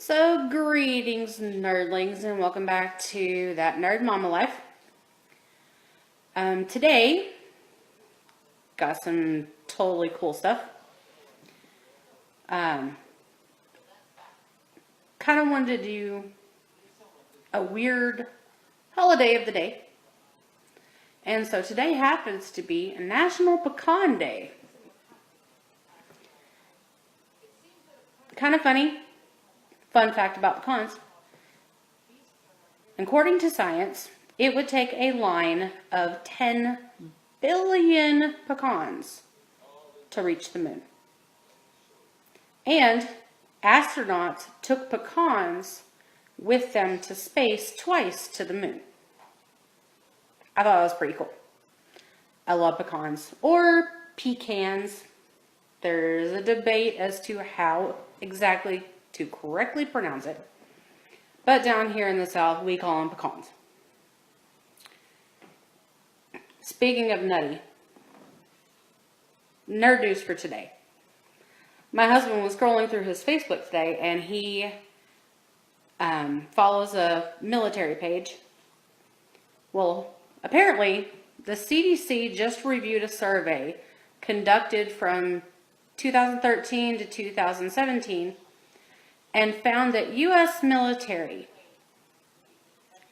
So, greetings, nerdlings, and welcome back to That Nerd Mama Life. Today, got some totally cool stuff. Kind of wanted to do a weird holiday of the day. And so today happens to be National Pecan Day. Kind of funny. Fun fact about pecans. According to science, it would take a line of 10 billion pecans to reach the moon. And astronauts took pecans with them to space twice to the moon. I thought that was pretty cool. I love pecans, or pecans. There's a debate as to how exactly to correctly pronounce it. But down here in the South, we call them pecans. Speaking of nutty, nerd news for today. My husband was scrolling through his Facebook today, and he follows a military page. Well, apparently, the CDC just reviewed a survey conducted from 2013 to 2017 and found that U.S. military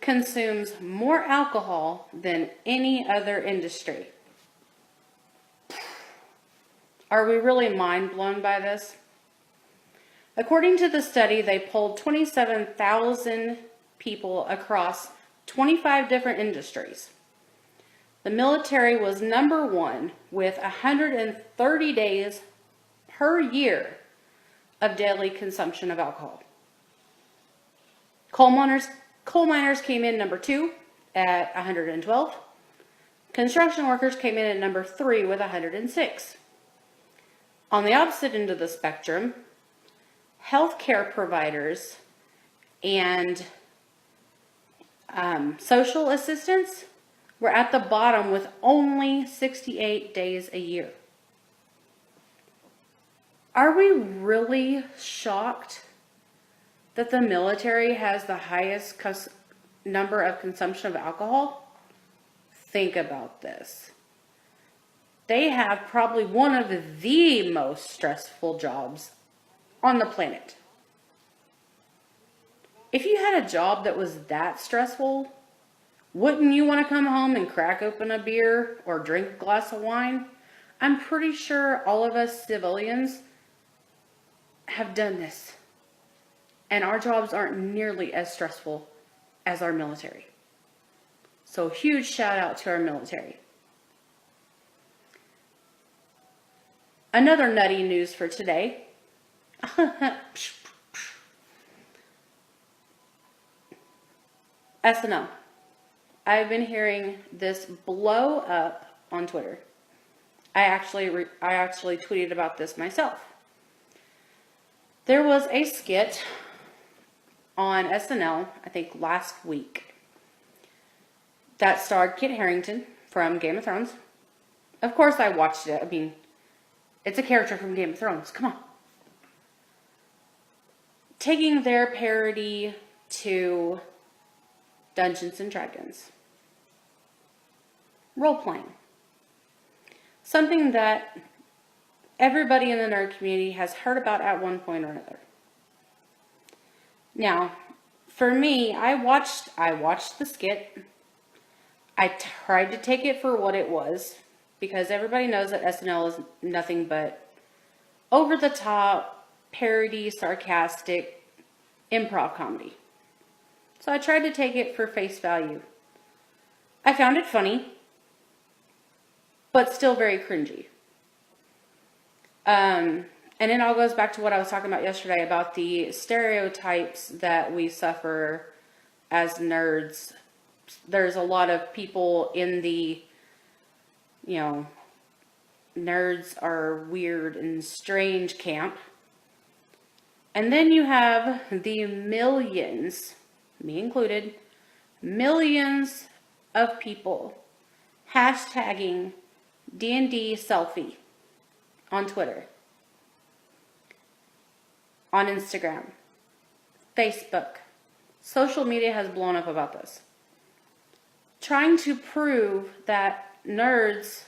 consumes more alcohol than any other industry. Are we really mind blown by this? According to the study, they polled 27,000 people across 25 different industries. The military was number one with 130 days per year of daily consumption of alcohol. Coal miners came in number 2 at 112. Construction workers came in at number 3 with 106. On the opposite end of the spectrum, healthcare providers and social assistants were at the bottom with only 68 days a year. Are we really shocked that the military has the highest number of consumption of alcohol? Think about this. They have probably one of the most stressful jobs on the planet. If you had a job that was that stressful, wouldn't you want to come home and crack open a beer or drink a glass of wine? I'm pretty sure all of us civilians have done this, and our jobs aren't nearly as stressful as our military. So huge shout out to our military. Another nutty news for today. SNL. I've been hearing this blow up on Twitter. I actually tweeted about this myself. There was a skit on SNL, I think last week, that starred Kit Harington from Game of Thrones. Of course I watched it. I mean, it's a character from Game of Thrones. Come on. Taking their parody to Dungeons and Dragons. Role-playing. Something that everybody in the nerd community has heard about at one point or another. Now, for me, I watched the skit. I tried to take it for what it was, because everybody knows that SNL is nothing but over-the-top, parody, sarcastic, improv comedy. So I tried to take it for face value. I found it funny, but still very cringy. And it all goes back to what I was talking about yesterday about the stereotypes that we suffer as nerds. There's a lot of people in the, nerds are weird and strange camp. And then you have the millions, me included, millions of people hashtagging D&D selfie on Twitter, on Instagram, Facebook, social media has blown up about this. Trying to prove that nerds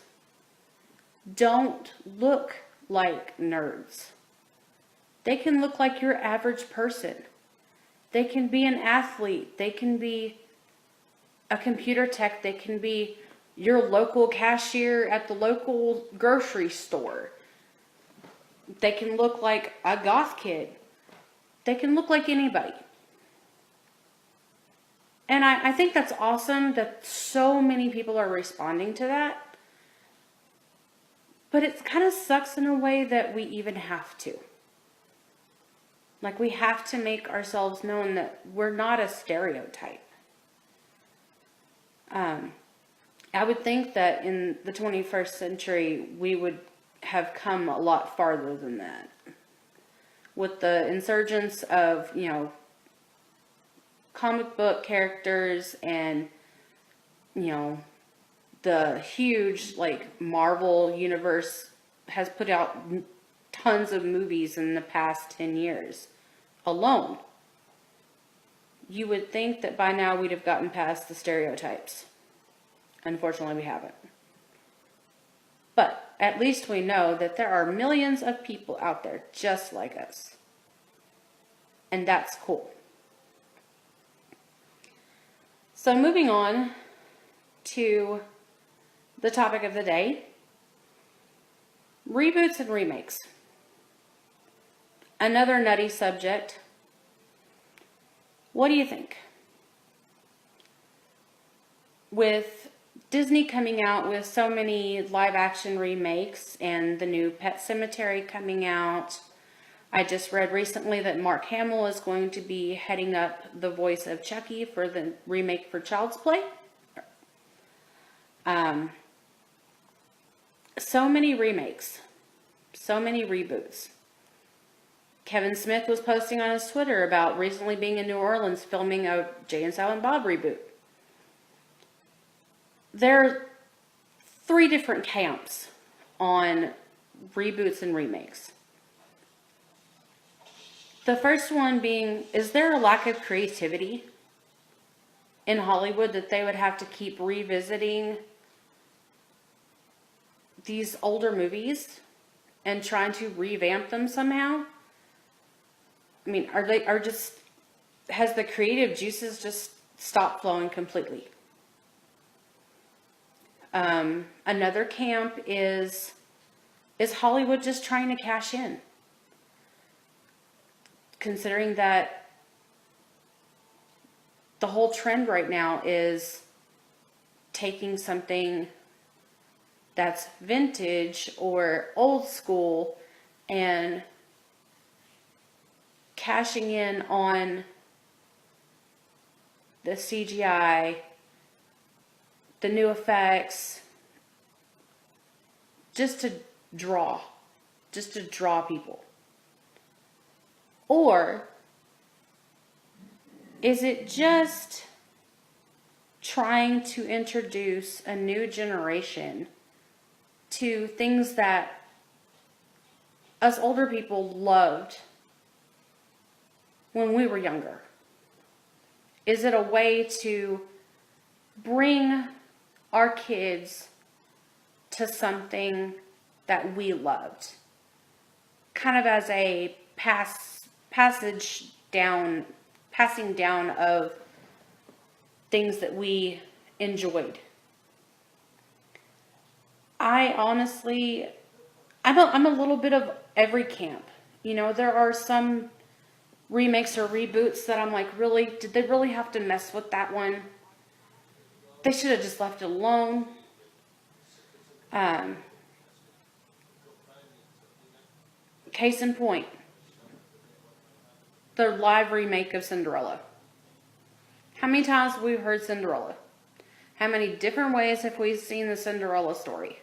don't look like nerds. They can look like your average person. They can be an athlete. They can be a computer tech. They can be your local cashier at the local grocery store. They can look like a goth kid. They can look like anybody. And I think that's awesome that so many people are responding to that. But it kind of sucks in a way that we even have to. Like, we have to make ourselves known that we're not a stereotype. I would think that in the 21st century, we would have come a lot farther than that. With the insurgence of, comic book characters and, the huge, Marvel universe has put out tons of movies in the past 10 years alone. You would think that by now we'd have gotten past the stereotypes. Unfortunately, we haven't. But at least we know that there are millions of people out there just like us. And that's cool. So moving on to the topic of the day, reboots and remakes. Another nutty subject. What do you think? With Disney coming out with so many live action remakes and the new Pet Sematary coming out, I just read recently that Mark Hamill is going to be heading up the voice of Chucky for the remake for Child's Play. So many remakes, so many reboots. Kevin Smith was posting on his Twitter about recently being in New Orleans filming a Jay and Silent Bob reboot. There are 3 different camps on reboots and remakes. The first one being, is there a lack of creativity in Hollywood that they would have to keep revisiting these older movies and trying to revamp them somehow? I mean, has the creative juices just stopped flowing completely? Another camp is Hollywood just trying to cash in? Considering that the whole trend right now is taking something that's vintage or old school and cashing in on the CGI, the new effects, just to draw people. Or is it just trying to introduce a new generation to things that us older people loved when we were younger? Is it a way to bring our kids to something that we loved? Kind of as a passing down of things that we enjoyed. I'm a little bit of every camp. There are some remakes or reboots that I'm like, really? Did they really have to mess with that one? They should have just left it alone. Case in point, the live remake of Cinderella. How many times have we heard Cinderella? How many different ways have we seen the Cinderella story?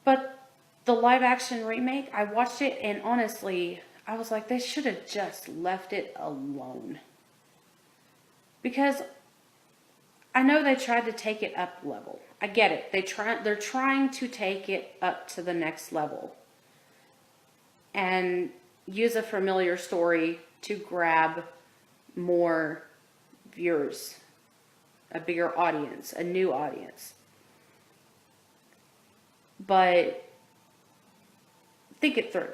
But the live action remake, I watched it and honestly, I was like, they should have just left it alone. Because I know they tried to take it up level. I get it. They're trying to take it up to the next level and use a familiar story to grab more viewers, a bigger audience, a new audience. But think it through.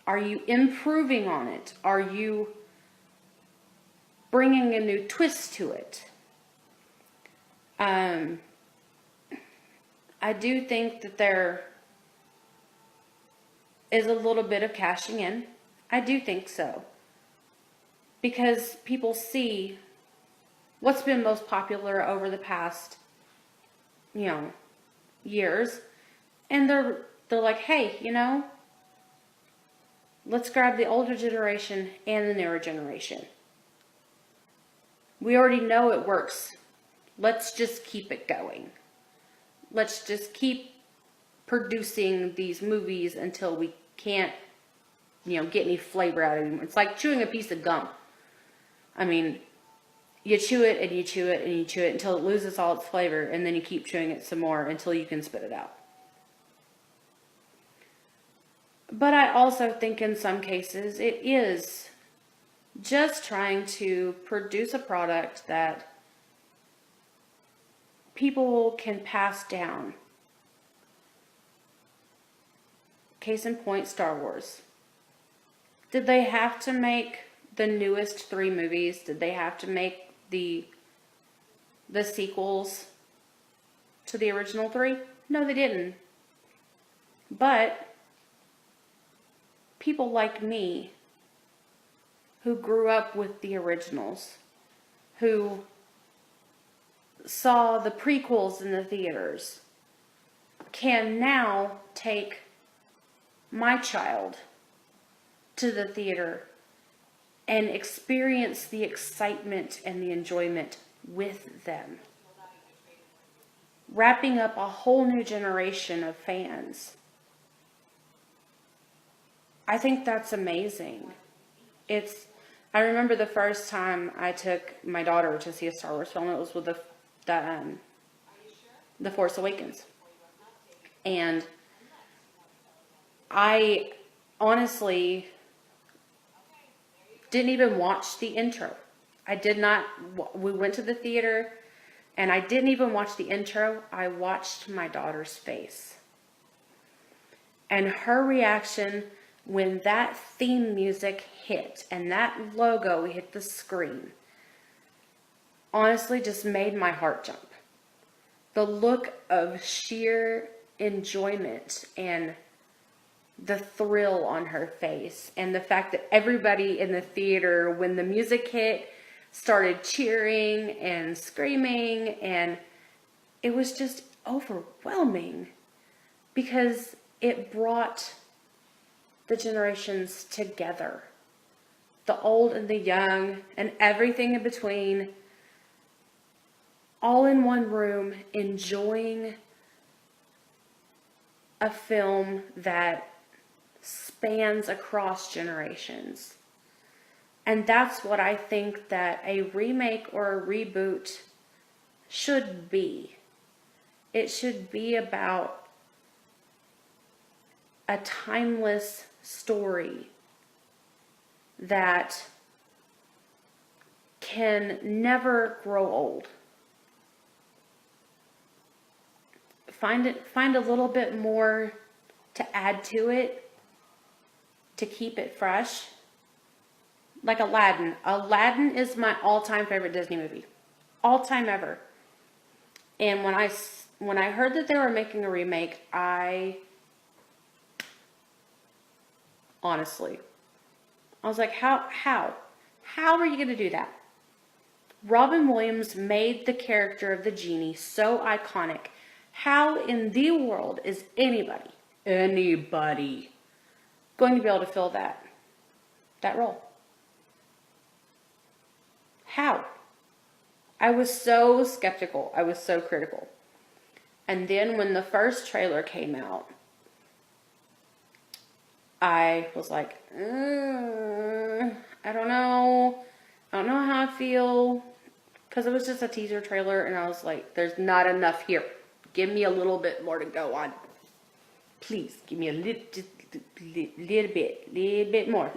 Are you improving on it? Are you bringing a new twist to it? I do think that there is a little bit of cashing in. I do think so. Because people see what's been most popular over the past, years. And they're like, hey, let's grab the older generation and the newer generation. We already know it works. Let's just keep it going. Let's just keep producing these movies until we can't, get any flavor out of them. It's like chewing a piece of gum. I mean, you chew it and you chew it and you chew it until it loses all its flavor, and then you keep chewing it some more until you can spit it out. But I also think in some cases it is just trying to produce a product that people can pass down. Case in point, Star Wars. Did they have to make the newest 3 movies? Did they have to make the sequels to the original 3? No, they didn't. But people like me, who grew up with the originals, who saw the prequels in the theaters, can now take my child to the theater and experience the excitement and the enjoyment with them. Wrapping up a whole new generation of fans. I think that's amazing. I remember the first time I took my daughter to see a Star Wars film. It was with The Force Awakens. And I honestly didn't even watch the intro. We went to the theater and I didn't even watch the intro. I watched my daughter's face. And her reaction when that theme music hit and that logo hit the screen, honestly just made my heart jump. The look of sheer enjoyment and the thrill on her face, and the fact that everybody in the theater, when the music hit, started cheering and screaming, and it was just overwhelming because it brought the generations together, the old and the young and everything in between, all in one room, enjoying a film that spans across generations. And that's what I think that a remake or a reboot should be. It should be about a timeless story that can never grow old. Find a little bit more to add to it, to keep it fresh. Like Aladdin. Aladdin is my all-time favorite Disney movie. All-time ever. And when I heard that they were making a remake, I was like, how are you going to do that? Robin Williams made the character of the genie so iconic. How in the world is anybody going to be able to fill that role? How? I was so skeptical. I was so critical. And then when the first trailer came out, I was like, I don't know how I feel, because it was just a teaser trailer, and I was like, there's not enough here. Give me a little bit more to go on. Please, give me little bit more.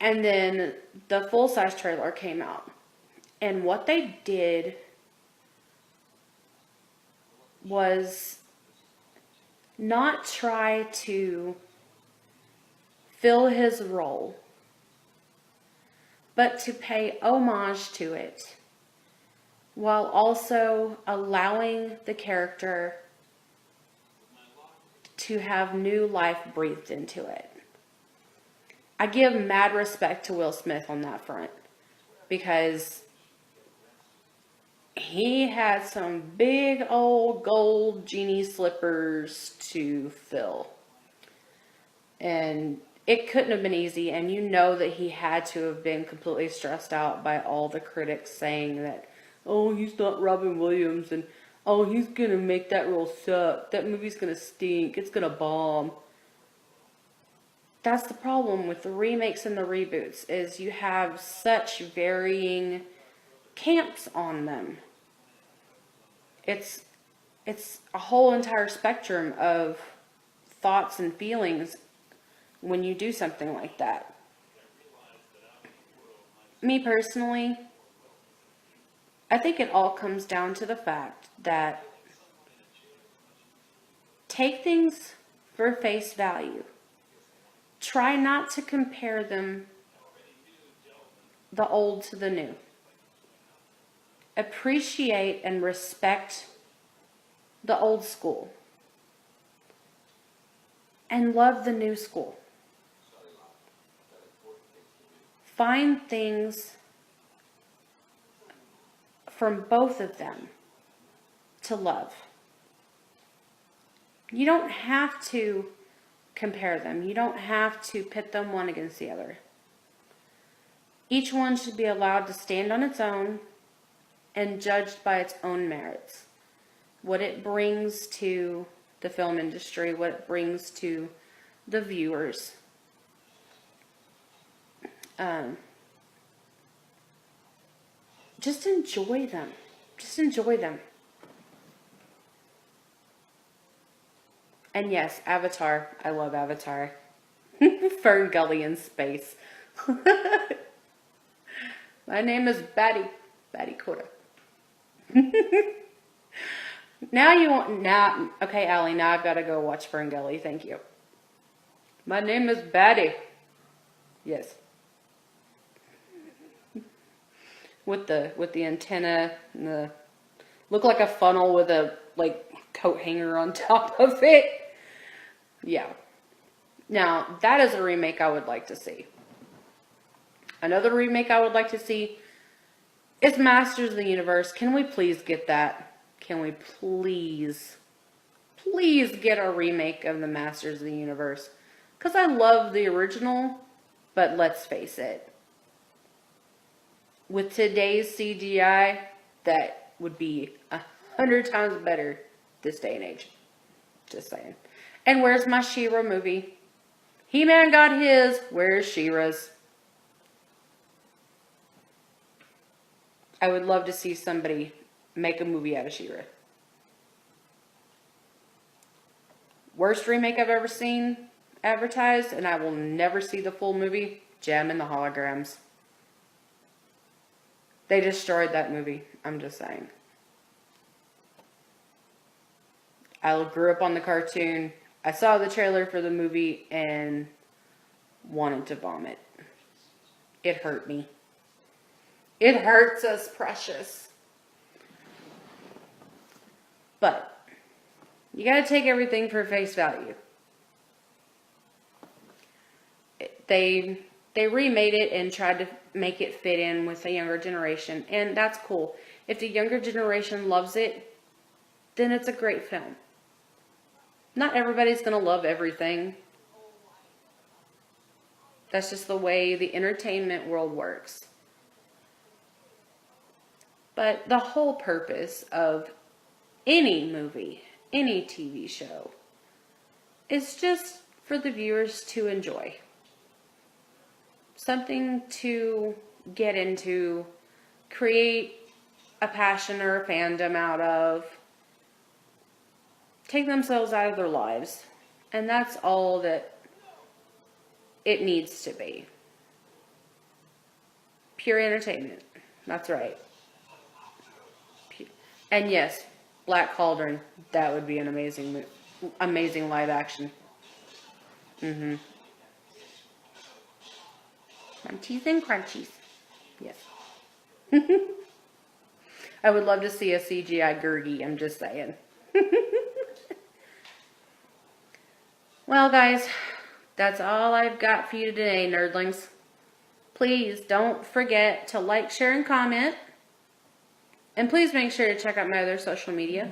And then the full-size trailer came out. And what they did was not try to fill his role, but to pay homage to it, while also allowing the character to have new life breathed into it. I give mad respect to Will Smith on that front, because he had some big old gold genie slippers to fill. And it couldn't have been easy, and you know that he had to have been completely stressed out by all the critics saying that, oh, he's not Robin Williams, and oh, he's gonna make that role suck. That movie's gonna stink. It's gonna bomb. That's the problem with the remakes and the reboots, is you have such varying camps on them. It's a whole entire spectrum of thoughts and feelings when you do something like that. Me personally, I think it all comes down to the fact that take things for face value. Try not to compare them, the old to the new. Appreciate and respect the old school, and love the new school. Find things from both of them to love. You don't have to compare them. You don't have to pit them one against the other. Each one should be allowed to stand on its own and judged by its own merits. What it brings to the film industry, what it brings to the viewers. Just enjoy them. Just enjoy them. And yes, Avatar. I love Avatar. Fern Gully in space. My name is Batty Coda. Now you want, now, okay, Allie, now I've got to go watch Fern Gully. Thank you. My name is Batty. Yes. With the antenna and the, look like a funnel with a, like, coat hanger on top of it. Yeah. Now, that is a remake I would like to see. Another remake I would like to see is Masters of the Universe. Can we please get that? Can we please get a remake of the Masters of the Universe? Because I love the original, but let's face it. With today's CGI, that would be 100 times better this day and age. Just saying. And where's my She-Ra movie? He-Man got his. Where's She-Ra's? I would love to see somebody make a movie out of She-Ra. Worst remake I've ever seen advertised, and I will never see the full movie, Gem and the Holograms. They destroyed that movie. I'm just saying. I grew up on the cartoon. I saw the trailer for the movie and wanted to vomit. It hurt me. It hurts us precious. But you got to take everything for face value. They remade it and tried to make it fit in with the younger generation, and that's cool. If the younger generation loves it, then it's a great film. Not everybody's going to love everything. That's just the way the entertainment world works. But the whole purpose of any movie, any TV show, is just for the viewers to enjoy. Something to get into, create a passion or a fandom out of, take themselves out of their lives, And that's all that it needs to be. Pure entertainment. That's right. And yes, Black Cauldron. That would be an amazing live action. Crunchies and crunchies. Yes. I would love to see a CGI Gurgi. I'm just saying. Well, guys, that's all I've got for you today, nerdlings. Please don't forget to like, share, and comment. And please make sure to check out my other social media.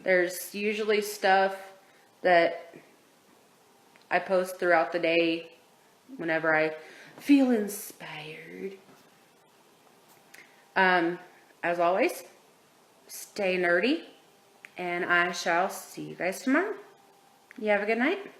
There's usually stuff that I post throughout the day whenever I feel inspired. As always, stay nerdy, and I shall see you guys tomorrow. You have a good night.